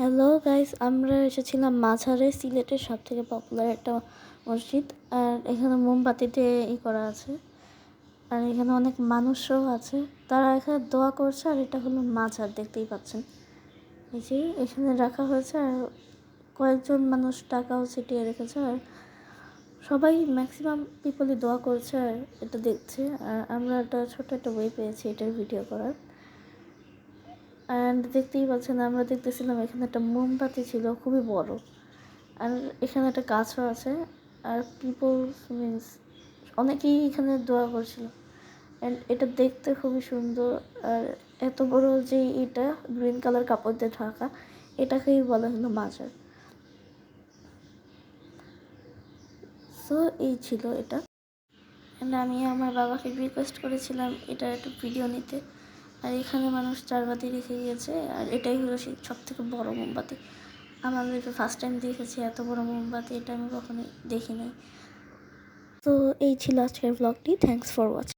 Hello guys, আমরা এসেছিলাম মাঝারে, সিলেটের সবথেকে পপুলার একটা মসজিদ। আর এখানে মোমবাতি দিয়ে করা আছে, আর এখানে অনেক মানুষও আছে, তারা এখানে দোয়া করছে। আর এটা হলো মাঝার, দেখতেই পাচ্ছেন এই যে এখানে রাখা হয়েছে। আর কয়েকজন মানুষ টাকাও ছিটিয়ে রেখেছে, আর সবাই ম্যাক্সিমাম পিপলই দোয়া করছে আর এটা দেখছে। আর আমরা একটা ছোট একটা বই পেয়েছি এটার ভিডিও করার। অ্যান্ড দেখতেই পাচ্ছেন, আমরা দেখতেছিলাম এখানে একটা মোমবাতি ছিল খুবই বড়, আর এখানে একটা গাছও আছে। আর পিপলস মিন্স অনেকেই এখানে দোয়া করছিল। অ্যান্ড এটা দেখতে খুবই সুন্দর। আর এত বড় যে এটা গ্রিন কালার কাপড় দিয়ে ঢাকা, এটাকেই বলা হলো মাজার। সো এই ছিল এটা। অ্যান্ড আমি আমার বাবাকে রিকোয়েস্ট করেছিলাম এটা একটু ভিডিও নিতে। আর এখানে মানুষ চারবাতি রেখে গিয়েছে, আর এটাই হলো সেই সব থেকে বড় মোমবাতি। আমার লাইফে ফার্স্ট টাইম দেখেছি এত বড় মোমবাতি, এটা আমি কখনোই দেখিনি। তো এই ছিল আজকের ব্লগটি। Thanks for watching.